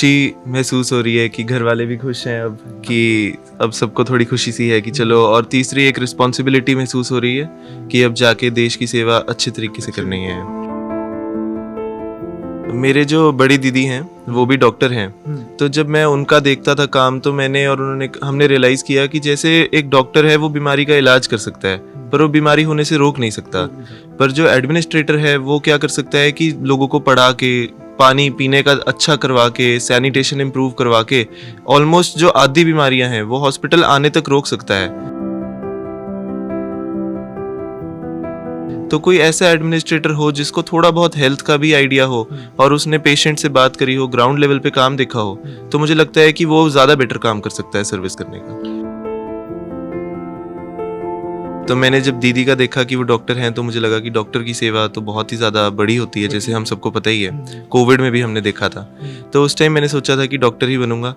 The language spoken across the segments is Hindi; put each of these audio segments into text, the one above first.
खुशी महसूस हो रही है कि घर वाले भी खुश हैं अब, कि अब सबको थोड़ी खुशी सी है कि चलो, और तीसरी एक रिस्पॉन्सिबिलिटी महसूस हो रही है कि अब जाके देश की सेवा अच्छे तरीके से करनी है। मेरे जो बड़ी दीदी हैं वो भी डॉक्टर हैं, तो जब मैं उनका देखता था काम, तो मैंने और उन्होंने हमने रियलाइज़ किया कि जैसे एक डॉक्टर है वो बीमारी का इलाज कर सकता है पर वो बीमारी होने से रोक नहीं सकता, पर जो एडमिनिस्ट्रेटर है वो क्या कर सकता है कि लोगों को पढ़ा के, पानी पीने का अच्छा करवा के, सैनिटेशन इम्प्रूव करवा के ऑलमोस्ट जो आधी बीमारियां हैं वो हॉस्पिटल आने तक रोक सकता है। तो कोई ऐसा एडमिनिस्ट्रेटर हो जिसको थोड़ा बहुत हेल्थ का भी आइडिया हो और उसने पेशेंट से बात करी हो, ग्राउंड लेवल पे काम देखा हो, तो मुझे लगता है कि वो ज़्यादा बेटर काम कर सकता है सर्विस करने का। तो मैंने जब दीदी का देखा कि वो डॉक्टर हैं, तो मुझे लगा कि डॉक्टर की सेवा तो बहुत ही ज़्यादा बड़ी होती है, जैसे हम सबको पता ही है, कोविड में भी हमने देखा था। तो उस टाइम मैंने सोचा था कि डॉक्टर ही बनूंगा,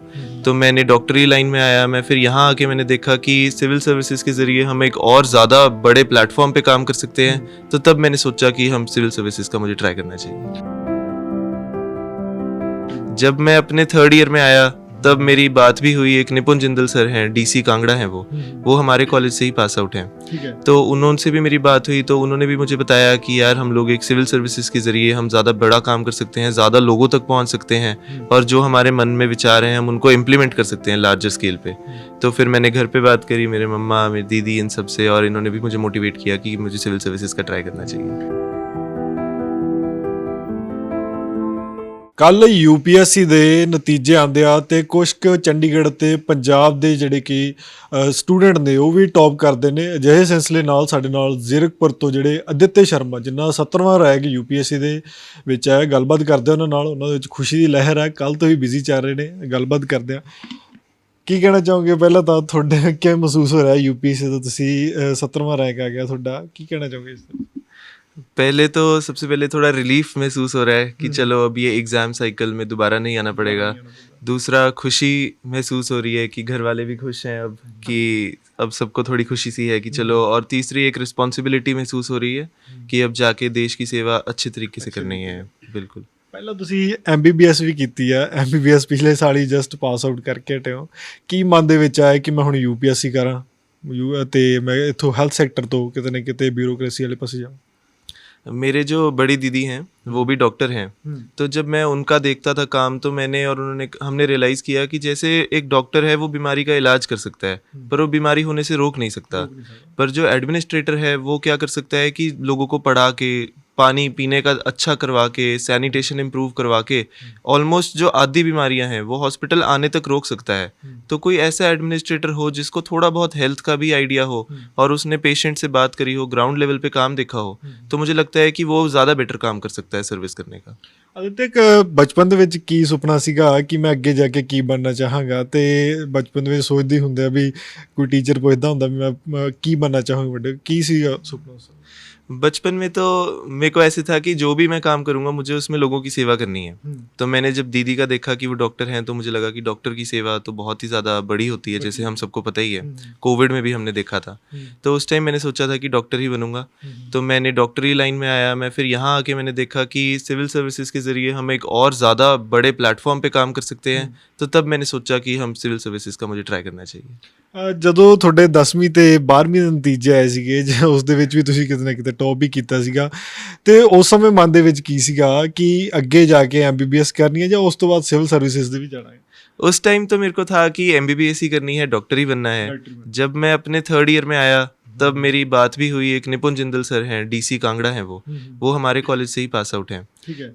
तो मैंने डॉक्टरी लाइन में आया। मैं फिर यहाँ आके मैंने देखा कि सिविल सर्विसेज के ज़रिए हम एक और ज़्यादा बड़े प्लेटफॉर्म पे काम कर सकते हैं, तो तब मैंने सोचा कि हम सिविल सर्विसेज का मुझे ट्राई करना चाहिए। जब मैं अपने 3rd ईयर में आया तब मेरी बात भी हुई, एक निपुण जिंदल सर हैं, डीसी कांगड़ा हैं, वो हमारे कॉलेज से ही पास आउट हैं। तो उन्होंने भी मेरी बात हुई, तो उन्होंने भी मुझे बताया कि यार हम लोग एक सिविल सर्विसेज के जरिए हम ज़्यादा बड़ा काम कर सकते हैं, ज़्यादा लोगों तक पहुंच सकते हैं, और जो हमारे मन में विचार हैं हम उनको इम्प्लीमेंट कर सकते हैं लार्जर स्केल पे। तो फिर मैंने घर पे बात करी, मेरे मम्मा, मेरी दीदी, इन सब से, और इन्होंने भी मुझे मोटिवेट किया कि मुझे सिविल सर्विसेज का ट्राई करना चाहिए। ਕੱਲ यूपीएससी ਦੇ ਨਤੀਜੇ ਆਉਂਦੇ ਆ ਤੇ ਕੁਝ ਕੁ ਚੰਡੀਗੜ੍ਹ ਤੇ ਪੰਜਾਬ ਦੇ ਜਿਹੜੇ ਕਿ ਸਟੂਡੈਂਟ ਨੇ ਉਹ ਵੀ ਟੌਪ ਕਰਦੇ ਨੇ। ਅਜਿਹੇ ਸਿਲਸਿਲੇ ਨਾਲ ਸਾਡੇ ਨਾਲ ਜ਼ੀਰਕਪੁਰ ਤੋਂ ਜਿਹੜੇ ਅਦਿੱਤੇ ਸ਼ਰਮਾ, ਜਿਨ੍ਹਾਂ 17ਵਾਂ ਰੈਂਕ यूपीएससी ਦੇ ਵਿੱਚ ਹੈ, ਗੱਲਬਾਤ ਕਰਦੇ ਉਹਨਾਂ ਨਾਲ। ਉਹਨਾਂ ਦੇ ਵਿੱਚ ਖੁਸ਼ੀ ਦੀ ਲਹਿਰ ਹੈ, ਕੱਲ੍ਹ ਤੋਂ ਹੀ ਬਿਜ਼ੀ ਚੱਲ ਰਹੇ ਨੇ। ਗੱਲਬਾਤ ਕਰਦੇ ਆ। ਕੀ ਕਹਿਣਾ ਚਾਹੋਗੇ? ਪਹਿਲਾਂ ਤਾਂ ਤੁਹਾਡੇ ਕਿਵੇਂ ਮਹਿਸੂਸ ਹੋ ਰਿਹਾ यूपीएससी ਤੋਂ ਤੁਸੀਂ 17ਵਾਂ ਰੈਂਕ ਆ ਗਿਆ ਤੁਹਾਡਾ, ਕੀ ਕਹਿਣਾ ਚਾਹੋਗੇ ਇਸ ਤੇ? पहले तो सबसे पहले थोड़ा रिलीफ महसूस हो रहा है कि चलो अब ये एग्ज़ाम साइकिल में दोबारा नहीं आना पड़ेगा। दूसरा, खुशी महसूस हो रही है कि घर वाले भी खुश हैं अब, कि अब सबको थोड़ी खुशी सी है कि चलो, और तीसरी एक रिस्पॉन्सिबिलिटी महसूस हो रही है कि अब जाके देश की सेवा अच्छे तरीके से करनी है। बिल्कुल। ਪਹਿਲਾਂ ਤੁਸੀਂ MBBS ਵੀ ਕੀਤੀ ਆ, MBBS ਪਿਛਲੇ ਸਾਲ ਹੀ ਜਸਟ ਪਾਸ ਆਊਟ ਕਰਕੇ ਹਟੇ ਹੋ। ਕੀ ਮਨ ਦੇ ਵਿੱਚ ਆਇਆ ਕਿ ਮੈਂ ਹੁਣ UPSC ਕਰਾਂ ਅਤੇ ਮੈਂ ਇੱਥੋਂ ਹੈਲਥ ਸੈਕਟਰ ਤੋਂ ਕਿਤੇ ਨਾ ਕਿਤੇ ਬਿਊਰੋਕ੍ਰੇਸੀ ਵਾਲੇ ਪਾਸੇ ਜਾਵਾਂ? मेरे जो बड़ी दीदी हैं वो भी डॉक्टर हैं, तो जब मैं उनका देखता था काम, तो मैंने और उन्होंने हमने रियलाइज़ किया कि जैसे एक डॉक्टर है वो बीमारी का इलाज कर सकता है पर वो बीमारी होने से रोक नहीं सकता, पर जो एडमिनिस्ट्रेटर है वो क्या कर सकता है कि लोगों को पढ़ा के, पानी पीने का अच्छा करवा के, सैनिटेशन इम्प्रूव करवा के ऑलमोस्ट जो आधी बीमारियां हैं वो हॉस्पिटल आने तक रोक सकता है। तो कोई ऐसा एडमिनिस्ट्रेटर हो जिसको थोड़ा बहुत हेल्थ का भी आइडिया हो और उसने पेशेंट से बात करी हो, ग्राउंड लेवल पे काम देखा हो, तो मुझे लगता है कि वो ज़्यादा बेटर काम कर सकता है सर्विस करने का। ਅਦਿੱਤ, ਬਚਪਨ ਦੇ ਵਿੱਚ ਕੀ ਸੁਪਨਾ ਸੀਗਾ ਕਿ ਮੈਂ ਅੱਗੇ ਜਾ ਕੇ ਕੀ ਬਣਨਾ ਚਾਹਾਂਗਾ? ਅਤੇ ਬਚਪਨ ਦੇ ਵਿੱਚ ਸੋਚਦੇ ਹੁੰਦੇ ਆ ਵੀ ਕੋਈ ਟੀਚਰ ਪੁੱਛਦਾ ਹੁੰਦਾ ਵੀ ਮੈਂ ਕੀ ਬਣਨਾ ਚਾਹਾਂਗਾ ਵੱਡੇ, ਕੀ ਸੀਗਾ ਸੁਪਨਾ? बचपन में तो मेरे को ऐसे था कि जो भी मैं काम करूँगा मुझे उसमें लोगों की सेवा करनी है। तो मैंने जब दीदी का देखा कि वो डॉक्टर हैं, तो मुझे लगा कि डॉक्टर की सेवा तो बहुत ही ज़्यादा बड़ी होती है, जैसे हम सबको पता ही है, कोविड में भी हमने देखा था। तो उस टाइम मैंने सोचा था कि डॉक्टर ही बनूंगा, तो मैंने डॉक्टरी लाइन में आया। मैं फिर यहाँ आके मैंने देखा कि सिविल सर्विसेज के ज़रिए हम एक और ज़्यादा बड़े प्लेटफॉर्म पे काम कर सकते हैं, तो तब मैंने सोचा कि हम सिविल सर्विसेज का मुझे ट्राई करना चाहिए। ਜਦੋਂ ਤੁਹਾਡੇ 10ਵੀਂ ਅਤੇ 12ਵੀਂ ਦੇ ਨਤੀਜੇ ਆਏ ਸੀਗੇ, ਜਾਂ ਉਸ ਦੇ ਵਿੱਚ ਵੀ ਤੁਸੀਂ ਕਿਤੇ ਨਾ ਕਿਤੇ ਟੌਪ ਵੀ ਕੀਤਾ ਸੀਗਾ, ਅਤੇ ਉਸ ਸਮੇਂ ਮਨ ਦੇ ਵਿੱਚ ਕੀ ਸੀਗਾ ਕਿ ਅੱਗੇ ਜਾ ਕੇ MBBS ਕਰਨੀ ਹੈ ਜਾਂ ਉਸ ਤੋਂ ਬਾਅਦ ਸਿਵਲ ਸਰਵਿਸਿਜ਼ ਦੇ ਵੀ ਜਾਣਾ ਹੈ? उस टाइम तो मेरे को था कि MBBS ही करनी है, डॉक्टर ही बनना है। जब मैं अपने 3rd ईयर में आया तब मेरी बात भी हुई, एक निपुण जिंदल सर हैं, डीसी कांगड़ा हैं, वो हमारे कॉलेज से ही पास आउट हैं।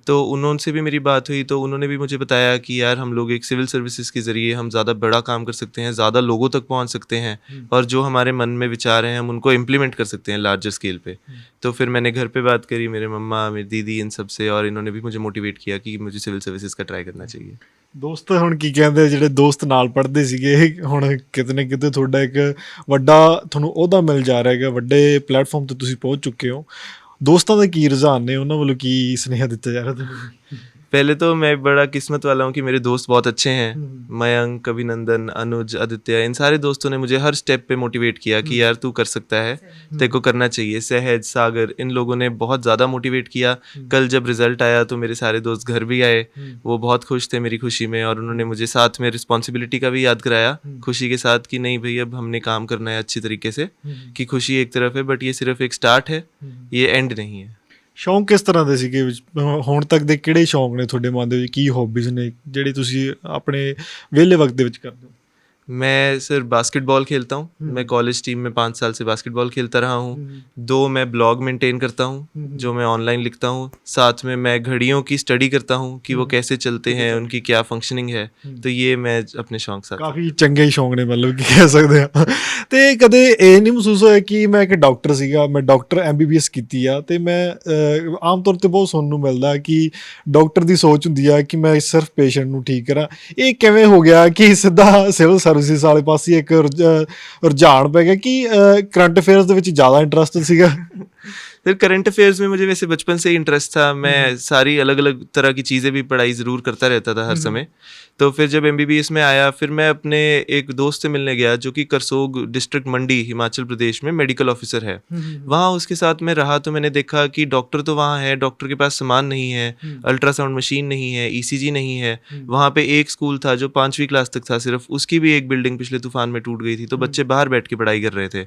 तो उन्होंने भी मेरी बात हुई, तो उन्होंने भी मुझे बताया कि यार हम लोग एक सिविल सर्विसेज के ज़रिए हम ज़्यादा बड़ा काम कर सकते हैं, ज़्यादा लोगों तक पहुंच सकते हैं, और जो हमारे मन में विचार हैं हम उनको इम्प्लीमेंट कर सकते हैं लार्जर स्केल पे। तो फिर मैंने घर पे बात करी, मेरे मम्मा, मेरी दीदी, इन सब से, और इन्होंने भी मुझे मोटिवेट किया कि मुझे सिविल सर्विसेज का ट्राई करना चाहिए। ਦੋਸਤ ਹੁਣ ਕੀ ਕਹਿੰਦੇ? ਜਿਹੜੇ ਦੋਸਤ ਨਾਲ ਪੜ੍ਹਦੇ ਸੀਗੇ, ਹੁਣ ਕਿਤੇ ਨਾ ਕਿਤੇ ਤੁਹਾਡਾ ਇੱਕ ਵੱਡਾ ਤੁਹਾਨੂੰ ਅਹੁਦਾ ਮਿਲ ਜਾ ਰਿਹਾ ਹੈਗਾ, ਵੱਡੇ ਪਲੇਟਫਾਰਮ 'ਤੇ ਤੁਸੀਂ ਪਹੁੰਚ ਚੁੱਕੇ ਹੋ। ਦੋਸਤਾਂ ਦਾ ਕੀ ਰੁਝਾਨ ਨੇ, ਉਹਨਾਂ ਵੱਲੋਂ ਕੀ ਸੁਨੇਹਾ ਦਿੱਤਾ ਜਾ ਰਿਹਾ ਤੁਹਾਨੂੰ? पहले तो मैं बड़ा किस्मत वाला हूँ कि मेरे दोस्त बहुत अच्छे हैं। मयंक, अभिनंदन, अनुज, आदित्य, इन सारे दोस्तों ने मुझे हर स्टेप पे मोटिवेट किया कि यार तू कर सकता है, तेरे को करना चाहिए। सहज, सागर, इन लोगों ने बहुत ज़्यादा मोटिवेट किया। कल जब रिजल्ट आया तो मेरे सारे दोस्त घर भी आए, वो बहुत खुश थे मेरी खुशी में, और उन्होंने मुझे साथ में रिस्पॉन्सिबिलिटी का भी याद कराया खुशी के साथ कि नहीं भाई अब हमने काम करना है अच्छी तरीके से, कि खुशी एक तरफ है बट ये सिर्फ एक स्टार्ट है, ये एंड नहीं है। ਸ਼ੌਂਕ ਕਿਸ ਤਰ੍ਹਾਂ ਦੇ ਸੀਗੇ ਹੁਣ ਤੱਕ ਦੇ? ਕਿਹੜੇ ਸ਼ੌਂਕ ਨੇ ਤੁਹਾਡੇ ਮਨ ਦੇ ਵਿੱਚ? ਕੀ ਹੌਬੀਜ਼ ਨੇ ਜਿਹੜੀ ਤੁਸੀਂ ਆਪਣੇ ਵਿਹਲੇ ਵਕਤ ਦੇ ਵਿੱਚ ਕਰਦੇ ਹੋ? मैं सर बास्केटबॉल खेलता हूँ। मैं कॉलेज टीम में 5 साल से बास्केटबॉल खेलता रहा हूँ। 2 मैं ब्लॉग मेंटेन करता हूँ जो मैं ऑनलाइन लिखता हूँ। साथ में मैं घड़ियों की स्टडी करता हूँ कि वो कैसे चलते हैं, उनकी क्या फंक्शनिंग है। तो ये मैं अपने शौक साथ। ਕਾਫੀ ਚੰਗੇ ਹੀ ਸ਼ੌਂਕ ਨੇ ਮਤਲਬ ਕਿ ਕਹਿ ਸਕਦੇ ਆ। ਤੇ ਕਦੇ ਇਹ ਨਹੀਂ ਮਹਿਸੂਸ ਹੋਇਆ ਕਿ ਮੈਂ ਇੱਕ ਡਾਕਟਰ ਸੀਗਾ, ਮੈਂ ਡਾਕਟਰ MBBS ਕੀਤੀ ਆ, ਤੇ ਮੈਂ ਆਮ ਤੌਰ ਤੇ ਬਹੁਤ ਸੁਣਨ ਨੂੰ ਮਿਲਦਾ ਕਿ ਡਾਕਟਰ ਦੀ ਸੋਚ ਹੁੰਦੀ ਆ ਕਿ ਮੈਂ ਸਿਰਫ ਪੇਸ਼ੈਂਟ ਨੂੰ ਠੀਕ ਕਰਾਂ। ਇਹ ਕਿਵੇਂ ਹੋ ਗਿਆ ਕਿ ਸਿੱਧਾ ਸਿਵਲ ਸਰਵਿਸਿਜ਼ ਵਾਲੇ ਪਾਸੇ ਇੱਕ ਰੁਝਾਨ ਪੈ ਗਿਆ ਕਿ ਕਰੰਟ ਅਫੇਅਰਸ ਦੇ ਵਿੱਚ ਜ਼ਿਆਦਾ ਇੰਟਰਸਟ ਸੀਗਾ? फिर करंट अफेयर्स में मुझे वैसे बचपन से ही इंटरेस्ट था। मैं सारी अलग अलग तरह की चीज़ें भी पढ़ाई ज़रूर करता रहता था हर समय। तो फिर जब MBBS में आया, फिर मैं अपने एक दोस्त से मिलने गया जो कि करसोग डिस्ट्रिक्ट मंडी हिमाचल प्रदेश में मेडिकल ऑफिसर है। वहाँ उसके साथ मैं रहा तो मैंने देखा कि डॉक्टर तो वहाँ है, डॉक्टर के पास सामान नहीं है, अल्ट्रासाउंड मशीन नहीं है, ECG नहीं है। वहाँ पे एक स्कूल था जो 5वीं क्लास तक था सिर्फ, उसकी भी एक बिल्डिंग पिछले तूफान में टूट गई थी, तो बच्चे बाहर बैठ के पढ़ाई कर रहे थे।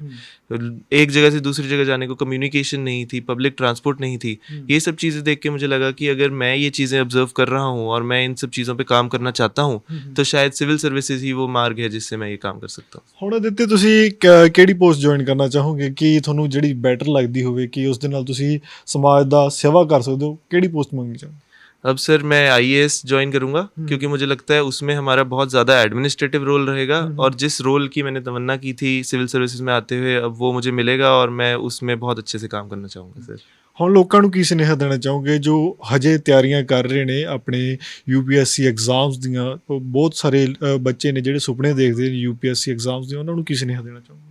एक जगह से दूसरी जगह जाने को कम्युनिकेशन नहीं थी, पब्लिक ट्रांसपोर्ट नहीं थी। ये सब चीज़ें देख के मुझे लगा कि अगर मैं ये चीज़ें ऑब्जर्व कर रहा हूँ और मैं इन सब चीज़ों पे काम करना चाहता हूँ तो शायद सिविल सर्विसेज ही वो मार्ग है जिससे मैं ये काम कर सकता हूँ। ਹੁਣ ਦਿੱਤੇ ਤੁਸੀਂ ਕਿਹੜੀ ਪੋਸਟ ਜੁਆਇਨ ਕਰਨਾ ਚਾਹੋਗੇ ਕਿ ਤੁਹਾਨੂੰ ਜਿਹੜੀ ਬੈਟਰ ਲੱਗਦੀ ਹੋਵੇ ਕਿ ਉਸ ਦੇ ਨਾਲ ਤੁਸੀਂ ਸਮਾਜ ਦਾ ਸੇਵਾ ਕਰ ਸਕਦੇ ਹੋ? ਕਿਹੜੀ ਪੋਸਟ ਮੰਗਣੀ ਚਾਹੋਗੇ? अब सर मैं IAS ज्वाइन करूंगा क्योंकि मुझे लगता है उसमें हमारा बहुत ज़्यादा एडमिनिस्ट्रेटिव रोल रहेगा, और जिस रोल की मैंने तमन्ना की थी सिविल सर्विसेज में आते हुए अब वो मुझे मिलेगा और मैं उसमें बहुत अच्छे से काम करना चाहूँगा सर। ਹੁਣ ਲੋਕਾਂ ਨੂੰ ਕੀ ਸੁਨੇਹਾ ਦੇਣਾ ਚਾਹੋਗੇ ਜੋ ਹਜੇ ਤਿਆਰੀਆਂ ਕਰ ਰਹੇ ਨੇ ਆਪਣੇ UPSC ਐਗਜ਼ਾਮਸ ਦੀਆਂ? ਬਹੁਤ ਸਾਰੇ ਬੱਚੇ ਨੇ ਜਿਹੜੇ ਸੁਪਨੇ ਦੇਖਦੇ ਨੇ UPSC ਐਗਜ਼ਾਮਸ ਦੀਆਂ, ਉਹਨਾਂ ਨੂੰ ਕੀ ਸੁਨੇਹਾ ਦੇਣਾ ਚਾਹੋਗੇ?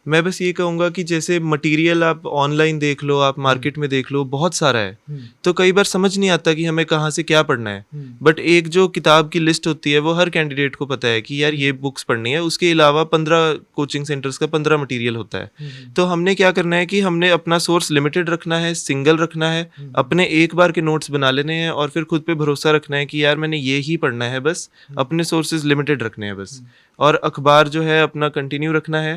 मैं बस ये कहूँगा कि जैसे मटेरियल आप ऑनलाइन देख लो, आप मार्केट में देख लो, बहुत सारा है, तो कई बार समझ नहीं आता कि हमें कहाँ से क्या पढ़ना है। बट एक जो किताब की लिस्ट होती है वो हर कैंडिडेट को पता है कि यार ये बुक्स पढ़नी है, उसके अलावा 15 कोचिंग सेंटर्स का 15 मटेरियल होता है। तो हमने क्या करना है कि हमने अपना सोर्स लिमिटेड रखना है, सिंगल रखना है, अपने एक बार के नोट्स बना लेने हैं और फिर खुद पे भरोसा रखना है कि यार मैंने ये ही पढ़ना है, बस अपने सोर्सेज लिमिटेड रखने हैं बस। और अखबार जो है अपना कंटिन्यू रखना है,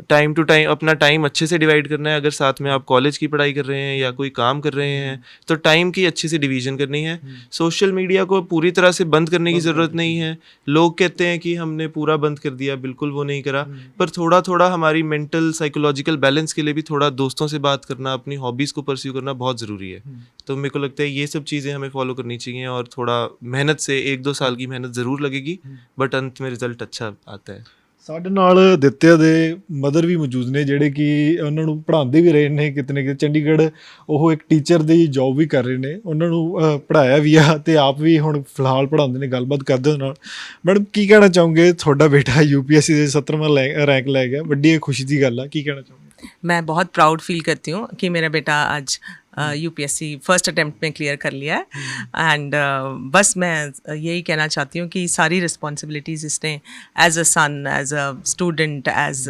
टाइम टू टाइम अपना टाइम अच्छे से डिवाइड करना है। अगर साथ में आप कॉलेज की पढ़ाई कर रहे हैं या कोई काम कर रहे हैं तो टाइम की अच्छे से डिवीजन करनी है। सोशल मीडिया को पूरी तरह से बंद करने की ज़रूरत नहीं है। लोग कहते हैं कि हमने पूरा बंद कर दिया, बिल्कुल वो नहीं करा, पर थोड़ा थोड़ा हमारी मेंटल साइकोलॉजिकल बैलेंस के लिए भी थोड़ा दोस्तों से बात करना, अपनी हॉबीज़ को परस्यू करना बहुत ज़रूरी है। तो मेरे को लगता है ये सब चीज़ें हमें फॉलो करनी चाहिए और थोड़ा मेहनत से 1-2 साल की मेहनत ज़रूर लगेगी बट अंत में रिजल्ट अच्छा आता है। ਸਾਡੇ ਨਾਲ ਦਿੱਤਿਆ ਦੇ ਮਦਰ ਵੀ ਮੌਜੂਦ ਨੇ ਜਿਹੜੇ ਕਿ ਉਹਨਾਂ ਨੂੰ ਪੜ੍ਹਾਉਂਦੇ ਵੀ ਰਹੇ ਨੇ ਕਿਤੇ ਨਾ ਕਿਤੇ। ਚੰਡੀਗੜ੍ਹ ਉਹ ਇੱਕ ਟੀਚਰ ਦੀ ਜੌਬ ਵੀ ਕਰ ਰਹੇ ਨੇ, ਉਹਨਾਂ ਨੂੰ ਪੜ੍ਹਾਇਆ ਵੀ ਆ ਤੇ ਆਪ ਵੀ ਹੁਣ ਫਿਲਹਾਲ ਪੜ੍ਹਾਉਂਦੇ ਨੇ। ਗੱਲਬਾਤ ਕਰਦੇ ਉਹਨਾਂ ਨਾਲ। ਮੈਡਮ ਕੀ ਕਹਿਣਾ ਚਾਹੋਗੇ? ਤੁਹਾਡਾ ਬੇਟਾ UPSC ਦੇ 17ਵਾਂ ਰੈਂਕ ਲੈ ਗਿਆ, ਵੱਡੀ ਖੁਸ਼ੀ ਦੀ ਗੱਲ ਆ, ਕੀ ਕਹਿਣਾ ਚਾਹੋਗੇ? मैं बहुत प्राउड फील करती हूँ कि मेरा बेटा आज UPSC फर्स्ट अटेम्प्ट में क्लियर कर लिया है। एंड बस मैं यही कहना चाहती हूँ कि सारी रिस्पॉन्सिबिलिटीज़ इसने as a son, as a student, as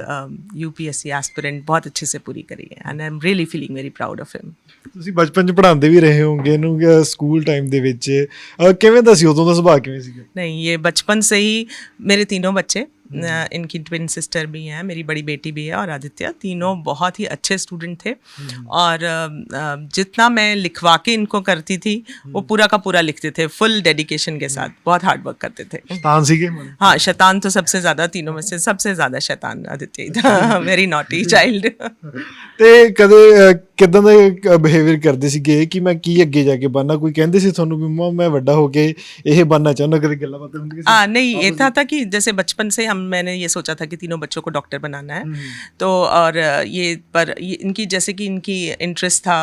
UPSC aspirant बहुत अच्छे से पूरी करी है। And I am really feeling very proud of him. ਤੁਸੀਂ ਬਚਪਨ 'ਚ ਪੜ੍ਹਾਉਂਦੇ ਵੀ ਰਹੇ ਹੋਗੇ ਇਹਨੂੰ ਸਕੂਲ ਟਾਈਮ ਦੇ ਵਿੱਚ, ਕਿਵੇਂ ਦਾ ਸੀ ਉਦੋਂ ਦਾ ਸੁਭਾਅ, ਕਿਵੇਂ ਸੀਗਾ? नहीं, ये बचपन से ही मेरे तीनों बच्चे, इनकी ट्विन सिस्टर भी हैं, मेरी बड़ी बेटी भी है और आदित्य, तीनों बहुत ही अच्छे स्टूडेंट थे। और जितना मैं लिखवा के इनको करती थी वो पूरा का पूरा लिखते थे फुल डेडिकेशन के साथ, बहुत हार्ड वर्क करते थे। शैतान सीगे? हाँ, शैतान तो सबसे ज़्यादा, तीनों में से सबसे ज़्यादा शैतान आदित्य ही था। Very naughty child. ਤੇ ਕਦੇ ਕਿੱਦਾਂ ਦਾ ਬਿਹੇਵੀਅਰ ਕਰਦੇ ਸੀਗੇ ਕਿ ਮੈਂ ਕੀ ਅੱਗੇ ਜਾ ਕੇ ਬਣਨਾ? ਕੋਈ ਕਹਿੰਦੇ ਸੀ ਤੁਹਾਨੂੰ ਵੀ ਮਮਾ ਮੈਂ ਵੱਡਾ ਹੋ ਕੇ ਇਹ ਬਣਨਾ चाहूँगा? कभी गल्ला बातें होंगी? नहीं, ये था कि जैसे बचपन से मैंने ये सोचा था कि तीनों बच्चों को डॉक्टर बनाना है। तो और ये इनकी जैसे कि इनकी इंटरेस्ट था,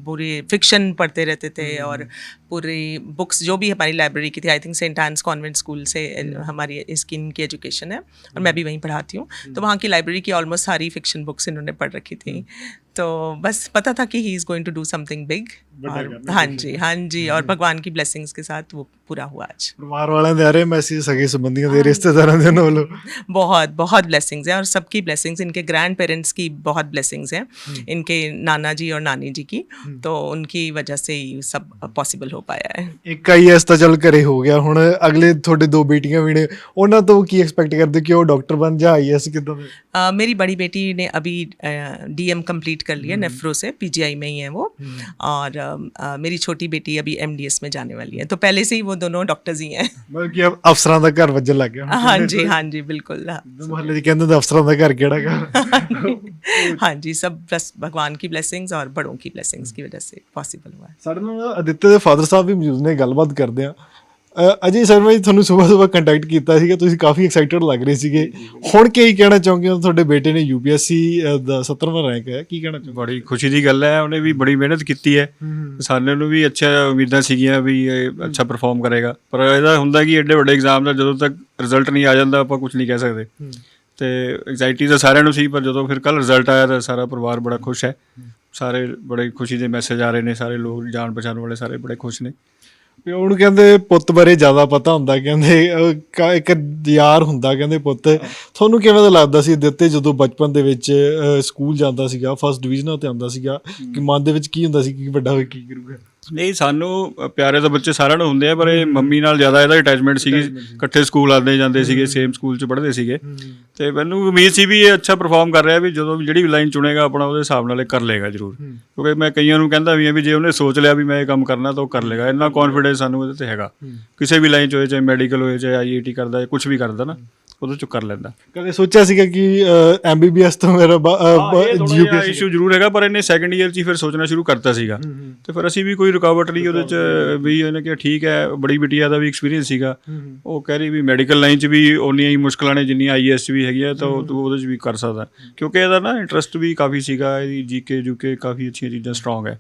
पूरे फिक्शन पढ़ते रहते थे और पूरी बुक्स जो भी हमारी लाइब्रेरी की थी, I think saint Ann's convent school से हमारी इसकी इनकी एजुकेशन है और मैं भी वहीं पढ़ाती हूँ। तो वहाँ की लाइब्रेरी की ऑलमोस्ट सारी फिक्शन बुक्स इन्होंने पढ़ रखी थी। तो बस पता था कि he is going to do something big. हाँ जी, और भगवान की ब्लेसिंग्स के साथ वो पूरा हुआ आज। ਪਰਿਵਾਰ ਵਾਲਿਆਂ ਦੇ ਆ ਰਹੇ ਮੈਸੇਜ ਸਗੇ ਸੰਬੰਧੀਆਂ ਦੇ ਰਿਸ਼ਤੇਦਾਰਾਂ ਦੇ ਉਹਨਾਂ ਵੱਲੋਂ बहुत बहुत ब्लेसिंग्स हैं, और सबकी ब्लेसिंग्स, इनके ग्रैंड पेरेंट्स की बहुत ब्लेसिंग्स हैं, इनके नाना जी और नानी जी की, तो उनकी वजह से ही सब पॉसिबल हो पाया है। ਇੱਕ ਆਈਐਸ ਤਾਂ ਚੱਲ ਘਰੇ ਹੋ ਗਿਆ, ਹੁਣ ਅਗਲੇ ਤੁਹਾਡੇ 2 ਬੇਟੀਆਂ ਵੀ ਨੇ, ਉਹਨਾਂ ਤੋਂ ਕੀ ਐਕਸਪੈਕਟ ਕਰਦੇ ਕਿ ਉਹ ਡਾਕਟਰ ਬਣ ਜਾਂ ਆਈਐਸ ਕਿੱਦਾਂ ਦੇ? मेरी बड़ी बेटी ने अभी डीएम कंप्लीट कर लिया नेफ्रो से, पीजीआई में ही है वो, और मेरी छोटी बेटी अभी एमडीएस में जाने वाली है, तो पहले से ही वो दोनों डॉक्टर्स ही हैं। ਮਤਲਬ ਕਿ ਅਫਸਰਾਂ ਦਾ ਘਰ ਵੱਜਣ ਲੱਗ ਗਿਆ ਹੁਣ। हाँ जी बिल्कुल। ਮੁਹੱਲੇ 'ਚ ਕਹਿੰਦੇ ਹੁੰਦੇ ਅਫਸਰਾਂ ਦਾ ਘਰ ਕਿਹੜਾ ਘਰ। हाँ जी, सब बस भगवान की ब्लेसिंग्स और बड़ों की ब्लेसिंग्स की वजह से पॉसिबल हुआ है। ਸਾਡੇ ਨਾਲ ਅਦਿੱਤੇ ਦੇ ਫਾਦਰ ਸਾਹਿਬ ਵੀ ਮੌਜੂਦ ਨੇ, ਗੱਲਬਾਤ ਕਰਦੇ ਆ। ਅਜੇ ਸ਼ਰਮਾ ਜੀ, ਤੁਹਾਨੂੰ ਸਵੇਰ ਕੰਟੈਕਟ ਕੀਤਾ ਸੀਗਾ, ਤੁਸੀਂ ਕਾਫੀ ਐਕਸਾਈਟਡ ਲੱਗ ਰਹੇ ਸੀਗੇ, ਹੁਣ ਕੀ ਕਹਿਣਾ ਚਾਹੋਗੇ? ਤੁਹਾਡੇ ਬੇਟੇ ਨੇ ਯੂਪੀਐਸਸੀ ਦਾ 17ਵਾਂ ਰੈਂਕ ਹੈ, ਕੀ ਕਹਿਣਾ ਚਾਹੋਗੇ? ਬੜੀ ਖੁਸ਼ੀ ਦੀ ਗੱਲ ਹੈ, ਉਹਨੇ ਵੀ ਬੜੀ ਮਿਹਨਤ ਕੀਤੀ ਹੈ, ਸਾਨੂੰ ਨੂੰ ਵੀ ਅੱਛਾ ਉਮੀਦਾਂ ਸੀਗੀਆਂ ਵੀ ਇਹ ਅੱਛਾ ਪਰਫਾਰਮ ਕਰੇਗਾ, ਪਰ ਇਹਦਾ ਹੁੰਦਾ ਕਿ ਐਡੇ ਵੱਡੇ ਐਗਜ਼ਾਮ ਦਾ ਜਦੋਂ ਤੱਕ ਰਿਜ਼ਲਟ ਨਹੀਂ ਆ ਜਾਂਦਾ ਆਪਾਂ ਕੁਝ ਨਹੀਂ ਕਹਿ ਸਕਦੇ, ਤੇ ਐਗਜ਼ਾਈਟੀ ਤਾਂ ਸਾਰਿਆਂ ਨੂੰ ਸੀ, ਪਰ ਜਦੋਂ ਫਿਰ ਕੱਲ ਰਿਜ਼ਲਟ ਆਇਆ ਤਾਂ ਸਾਰਾ ਪਰਿਵਾਰ ਬੜਾ ਖੁਸ਼ ਹੈ, ਸਾਰੇ ਬੜੇ ਖੁਸ਼ੀ ਦੇ ਮੈਸੇਜ ਆ ਰਹੇ ਨੇ, ਸਾਰੇ ਲੋਕ ਜਾਣ ਪਛਾਣ ਵਾਲੇ ਸਾਰੇ ਬੜੇ ਖੁਸ਼ ਨੇ। ਵੀ ਉਹਨੂੰ ਕਹਿੰਦੇ ਪੁੱਤ ਬਾਰੇ ਜ਼ਿਆਦਾ ਪਤਾ ਹੁੰਦਾ, ਕਹਿੰਦੇ ਇੱਕ ਯਾਰ ਹੁੰਦਾ, ਕਹਿੰਦੇ ਪੁੱਤ। ਤੁਹਾਨੂੰ ਕਿਵੇਂ ਦਾ ਲੱਗਦਾ ਸੀ ਦਿੱਤੇ ਜਦੋਂ ਬਚਪਨ ਦੇ ਵਿੱਚ ਸਕੂਲ ਜਾਂਦਾ ਸੀਗਾ, ਫਸਟ ਡਿਵੀਜ਼ਨਾਂ ਤੇ ਆਉਂਦਾ ਸੀਗਾ, ਕਿ ਮਨ ਦੇ ਵਿੱਚ ਕੀ ਹੁੰਦਾ ਸੀ ਕਿ ਵੱਡਾ ਹੋ ਕੇ ਕੀ ਕਰੂਗਾ? ਨਹੀਂ, ਸਾਨੂੰ ਪਿਆਰੇ ਤਾਂ ਬੱਚੇ ਸਾਰਿਆਂ ਨੂੰ ਹੁੰਦੇ ਆ, ਪਰ ਇਹ ਮੰਮੀ ਨਾਲ ਜ਼ਿਆਦਾ ਇਹਦਾ ਅਟੈਚਮੈਂਟ ਸੀਗੀ, ਇਕੱਠੇ ਸਕੂਲ ਆਉਂਦੇ ਜਾਂਦੇ ਸੀਗੇ, ਸੇਮ ਸਕੂਲ 'ਚ ਪੜ੍ਹਦੇ ਸੀਗੇ, ਤੇ ਮੈਨੂੰ ਉਮੀਦ ਸੀ ਵੀ ਇਹ ਅੱਛਾ ਪਰਫਾਰਮ ਕਰ ਰਿਹਾ, ਵੀ ਜਦੋਂ ਵੀ ਜਿਹੜੀ ਵੀ ਲਾਈਨ ਚੁਣੇਗਾ ਆਪਣਾ ਉਹਦੇ ਹਿਸਾਬ ਨਾਲ ਇਹ ਕਰ ਲਏਗਾ ਜ਼ਰੂਰ, ਕਿਉਂਕਿ ਮੈਂ ਕਈਆਂ ਨੂੰ ਕਹਿੰਦਾ ਵੀ ਆ ਵੀ ਜੇ ਉਹਨੇ ਸੋਚ ਲਿਆ ਵੀ ਮੈਂ ਇਹ ਕੰਮ ਕਰਨਾ ਤਾਂ ਉਹ ਕਰ ਲਏਗਾ, ਇੰਨਾ ਕੌਨਫੀਡੈਂਸ ਸਾਨੂੰ ਇਹਦੇ 'ਤੇ ਹੈਗਾ, ਕਿਸੇ ਵੀ ਲਾਈਨ 'ਚ ਹੋਏ, ਚਾਹੇ ਮੈਡੀਕਲ ਹੋਏ, ਚਾਹੇ IIT ਕਰਦਾ, ਕੁਝ ਵੀ ਕਰਦਾ ਨਾ, ਉਹਦੇ 'ਚੋਂ ਕਰ ਲੈਂਦਾ। ਕਦੇ ਸੋਚਿਆ ਸੀਗਾ ਕਿ MBBS ਤੋਂ ਮੇਰਾ ਯੂਪੀਐਸਸੀ ਇਸ਼ੂ ਜ਼ਰੂਰ ਹੈਗਾ, ਪਰ ਇਹਨੇ ਸੈਕੰਡ ਈਅਰ 'ਚ ਹੀ ਫਿਰ ਸੋਚਣਾ ਸ਼ੁਰੂ ਕਰਤਾ ਸੀਗਾ, ਤੇ ਫਿਰ ਅਸੀਂ ਵੀ ਕੋਈ ਰੁਕਾਵਟ ਨਹੀਂ ਉਹਦੇ 'ਚ, ਵੀ ਇਹਨੇ ਕਿਹਾ ਠੀਕ ਹੈ। ਬੜੀ ਬਿਟੀਆ ਦਾ ਵੀ ਐਕਸਪੀਰੀਅੰਸ ਸੀਗਾ, ਉਹ ਕਹਿ ਰਹੀ ਵੀ ਮੈਡੀਕਲ ਲਾਈਨ 'ਚ ਵੀ ਓਨੀਆਂ ਹੀ ਮੁਸ਼ਕਲਾਂ ਨੇ ਜਿੰਨੀਆਂ IAS 'ਚ ਵੀ ਹੈਗੀਆਂ, ਤਾਂ ਉਹ ਉਹਦੇ 'ਚ ਵੀ ਕਰ ਸਕਦਾ, ਕਿਉਂਕਿ ਇਹਦਾ ਨਾ ਇੰਟਰਸਟ ਵੀ ਕਾਫੀ ਸੀਗਾ, ਇਹਦੀ GK JUK ਕਾਫੀ ਅੱਛੀਆਂ ਚੀਜ਼ਾਂ ਸਟਰੋਂਗ ਹੈ,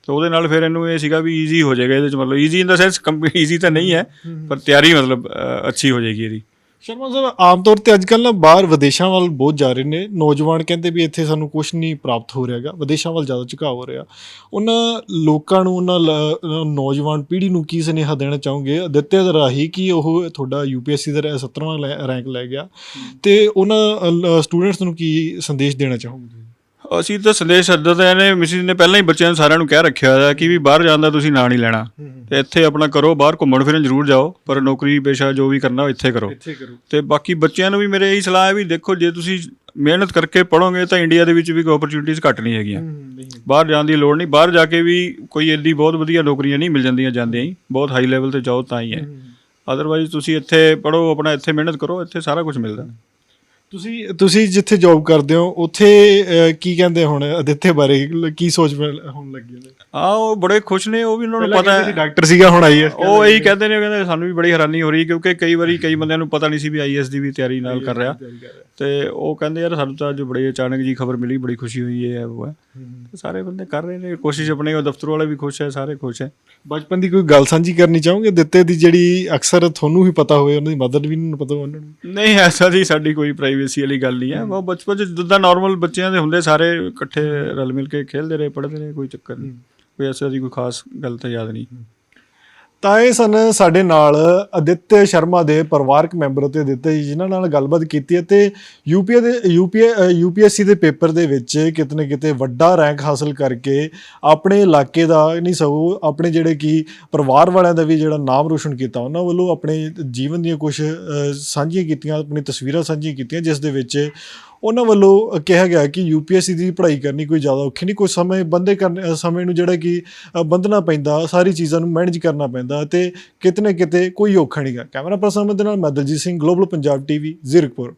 ਤਾਂ ਉਹਦੇ ਨਾਲ ਫਿਰ ਇਹਨੂੰ ਇਹ ਸੀਗਾ ਵੀ ਈਜ਼ੀ ਹੋ ਜਾਏਗਾ ਇਹਦੇ 'ਚ, ਮਤਲਬ ਈਜ਼ੀ ਇਨ ਦਾ ਸੈਂਸ ਈਜ਼ੀ ਤਾਂ ਨਹੀਂ ਹੈ, ਪਰ ਤਿਆਰੀ ਮਤਲਬ ਅੱਛੀ ਹੋ ਜਾਏਗੀ ਇਹਦੀ। ਸ਼ਰਮਾ ਸਾਹਿਬ, ਆਮ ਤੌਰ 'ਤੇ ਅੱਜ ਕੱਲ੍ਹ ਨਾ ਬਾਹਰ ਵਿਦੇਸ਼ਾਂ ਵੱਲ ਬਹੁਤ ਜਾ ਰਹੇ ਨੇ ਨੌਜਵਾਨ, ਕਹਿੰਦੇ ਵੀ ਇੱਥੇ ਸਾਨੂੰ ਕੁਛ ਨਹੀਂ ਪ੍ਰਾਪਤ ਹੋ ਰਿਹਾ ਹੈਗਾ, ਵਿਦੇਸ਼ਾਂ ਵੱਲ ਜ਼ਿਆਦਾ ਝੁਕਾਅ ਹੋ ਰਿਹਾ। ਉਹਨਾਂ ਲੋਕਾਂ ਨੂੰ, ਉਹਨਾਂ ਨੌਜਵਾਨ ਪੀੜ੍ਹੀ ਨੂੰ ਕੀ ਸੁਨੇਹਾ ਦੇਣਾ ਚਾਹੋਗੇ ਅਦਿੱਤੇ ਦੇ ਰਾਹੀਂ ਕਿ ਉਹ ਤੁਹਾਡਾ UPSC ਦਾ 17ਵਾਂ ਰੈਂਕ ਲੈ ਗਿਆ, ਅਤੇ ਉਹਨਾਂ ਸਟੂਡੈਂਟਸ ਨੂੰ ਕੀ ਸੰਦੇਸ਼ ਦੇਣਾ ਚਾਹੋਗੇ? ਅਸੀਂ ਤਾਂ ਸੰਦੇਸ਼ ਇੱਦਾਂ ਤਾਂ ਇਹਨੇ ਮਿਸਿਸ ਨੇ ਪਹਿਲਾਂ ਹੀ ਬੱਚਿਆਂ ਨੂੰ ਸਾਰਿਆਂ ਨੂੰ ਕਹਿ ਰੱਖਿਆ ਹੋਇਆ ਕਿ ਵੀ ਬਾਹਰ ਜਾਣ ਦਾ ਤੁਸੀਂ ਨਾਂ ਨਹੀਂ ਲੈਣਾ, ਤੇ ਇੱਥੇ ਆਪਣਾ ਕਰੋ, ਬਾਹਰ ਘੁੰਮਣ ਫਿਰਨ ਜ਼ਰੂਰ ਜਾਓ, ਪਰ ਨੌਕਰੀ ਪੇਸ਼ਾ ਜੋ ਵੀ ਕਰਨਾ ਉਹ ਇੱਥੇ ਕਰੋ। ਤੇ ਬਾਕੀ ਬੱਚਿਆਂ ਨੂੰ ਵੀ ਮੇਰੇ ਇਹੀ ਸਲਾਹ ਹੈ ਵੀ ਦੇਖੋ, ਜੇ ਤੁਸੀਂ ਮਿਹਨਤ ਕਰਕੇ ਪੜ੍ਹੋਗੇ ਤਾਂ ਇੰਡੀਆ ਦੇ ਵਿੱਚ ਵੀ ਕੋਈ ਓਪਰਚੁਨਿਟੀਜ਼ ਘੱਟ ਨਹੀਂ ਹੈਗੀਆਂ, ਬਾਹਰ ਜਾਣ ਦੀ ਲੋੜ ਨਹੀਂ, ਬਾਹਰ ਜਾ ਕੇ ਵੀ ਕੋਈ ਐਡੀ ਬਹੁਤ ਵਧੀਆ ਨੌਕਰੀਆਂ ਨਹੀਂ ਮਿਲ ਜਾਂਦੀਆਂ ਜਾਂਦਿਆਂ ਹੀ, ਬਹੁਤ ਹਾਈ ਲੈਵਲ 'ਤੇ ਜਾਓ ਤਾਂ ਹੀ ਹੈ, ਅਦਰਵਾਈਜ਼ ਤੁਸੀਂ ਇੱਥੇ ਪੜ੍ਹੋ, ਆਪਣਾ ਇੱਥੇ ਮਿਹਨਤ ਕਰੋ, ਇੱਥੇ ਸਾਰਾ ਕੁਝ ਮਿਲਦਾ। ਤੁਸੀਂ ਜਿੱਥੇ ਜੋਬ ਕਰਦੇ ਹੋ ਉੱਥੇ ਕੀ ਕਹਿੰਦੇ ਹੁਣ ਅਦਿੱਤੇ ਬਾਰੇ, ਕੀ ਸੋਚ ਹੋਣ ਲੱਗੀ ਉਹਦੇ? ਉਹ ਬੜੇ ਖੁਸ਼ ਨੇ, ਉਹ ਵੀ ਉਹਨਾਂ ਨੂੰ ਪਤਾ ਹੈ ਡਾਕਟਰ ਸੀਗਾ, ਹੁਣ IAS ਉਹ ਇਹੀ ਕਹਿੰਦੇ ਨੇ, ਕਹਿੰਦੇ ਸਾਨੂੰ ਵੀ ਬੜੀ ਹੈਰਾਨੀ ਹੋ ਰਹੀ, ਕਿਉਂਕਿ ਕਈ ਵਾਰੀ ਕਈ ਬੰਦਿਆਂ ਨੂੰ ਪਤਾ ਨਹੀਂ ਸੀ ਵੀ IAS ਦੀ ਵੀ ਤਿਆਰੀ ਨਾਲ ਕਰ ਰਿਹਾ, ਤੇ ਉਹ ਕਹਿੰਦੇ ਯਾਰ ਸਾਨੂੰ ਤਾਂ ਅੱਜ ਬੜੀ ਅਚਾਨਕ ਜੀ ਖਬਰ ਮਿਲੀ, ਬੜੀ ਖੁਸ਼ੀ ਹੋਈ ਹੈ, ਉਹ ਹੈ, ਸਾਰੇ ਬੰਦੇ ਕਰ ਰਹੇ ਨੇ ਕੋਸ਼ਿਸ਼ ਆਪਣੇ, ਦਫ਼ਤਰ ਵਾਲੇ ਵੀ ਖੁਸ਼ ਹੈ, ਸਾਰੇ ਖੁਸ਼ ਹੈ। ਬਚਪਨ ਦੀ ਕੋਈ ਗੱਲ ਸਾਂਝੀ ਕਰਨੀ ਚਾਹੋਗੇ ਦਿੱਤੇ ਦੀ, ਜਿਹੜੀ ਅਕਸਰ ਤੁਹਾਨੂੰ ਵੀ ਪਤਾ ਹੋਵੇ, ਉਹਨਾਂ ਦੀ ਮਦਰ ਵੀ ਨਹੀਂ ਪਤਾ ਉਹਨਾਂ ਨੂੰ? ਨਹੀਂ, ਐਸਾ ਜੀ ਸਾਡੀ ਕੋਈ ਪ੍ਰਾਈਵੇਸੀ ਵਾਲੀ ਗੱਲ ਨਹੀਂ ਹੈ, ਉਹ ਬਚਪਨ 'ਚ ਜਿੱਦਾਂ ਨਾਰਮਲ ਬੱਚਿਆਂ ਦੇ ਹੁੰਦੇ, ਸਾਰੇ ਇਕੱਠੇ ਰਲ ਮਿਲ ਕੇ ਖੇਡਦੇ ਰਹੇ, ਪੜ੍ਹਦੇ ਰਹੇ, ਕੋਈ ਚੱਕਰ ਨਹੀਂ, ਕੋਈ ਐਸਾ ਦੀ ਕੋਈ ਖਾਸ ਗੱਲ ਤਾਂ ਯਾਦ ਨਹੀਂ। ਤਾਂ ਇਹ ਸਨ ਸਾਡੇ ਨਾਲ ਅਦਿੱਤੇ ਸ਼ਰਮਾ ਦੇ ਪਰਿਵਾਰਕ ਮੈਂਬਰ ਅਤੇ ਅਦਿੱਤੇ ਜੀ, ਜਿਨ੍ਹਾਂ ਨਾਲ ਗੱਲਬਾਤ ਕੀਤੀ ਹੈ, ਅਤੇ UPSC ਦੇ ਪੇਪਰ ਦੇ ਵਿੱਚ ਕਿਤੇ ਨਾ ਕਿਤੇ ਵੱਡਾ ਰੈਂਕ ਹਾਸਲ ਕਰਕੇ ਆਪਣੇ ਇਲਾਕੇ ਦਾ ਨਹੀਂ ਸਗੋਂ ਆਪਣੇ ਜਿਹੜੇ ਕਿ ਪਰਿਵਾਰ ਵਾਲਿਆਂ ਦਾ ਵੀ ਜਿਹੜਾ ਨਾਮ ਰੋਸ਼ਨ ਕੀਤਾ, ਉਹਨਾਂ ਵੱਲੋਂ ਆਪਣੇ ਜੀਵਨ ਦੀਆਂ ਕੁਛ ਸਾਂਝੀਆਂ ਕੀਤੀਆਂ, ਆਪਣੀ ਤਸਵੀਰਾਂ ਸਾਂਝੀਆਂ ਕੀਤੀਆਂ, ਜਿਸ ਦੇ ਵਿੱਚ ਉਹਨਾਂ ਵੱਲੋਂ ਕਿਹਾ ਗਿਆ ਕਿ UPSC ਦੀ ਪੜ੍ਹਾਈ ਕਰਨੀ ਕੋਈ ਜ਼ਿਆਦਾ ਔਖੀ ਨਹੀਂ, ਕੋਈ ਸਮੇਂ ਨੂੰ ਜਿਹੜਾ ਕਿ ਬੰਧਣਾ ਪੈਂਦਾ, ਸਾਰੀ ਚੀਜ਼ਾਂ ਨੂੰ ਮੈਨੇਜ ਕਰਨਾ ਪੈਂਦਾ, ਅਤੇ ਕਿਤੇ ਨਾ ਕਿਤੇ ਕੋਈ ਔਖਾ ਨਹੀਂ ਗਾ। ਕੈਮਰਾ ਪਰਸਨ ਦੇ ਨਾਲ ਮੈਂ ਦਲਜੀਤ ਸਿੰਘ, ਗਲੋਬਲ ਪੰਜਾਬ TV, ਜ਼ੀਰਕਪੁਰ।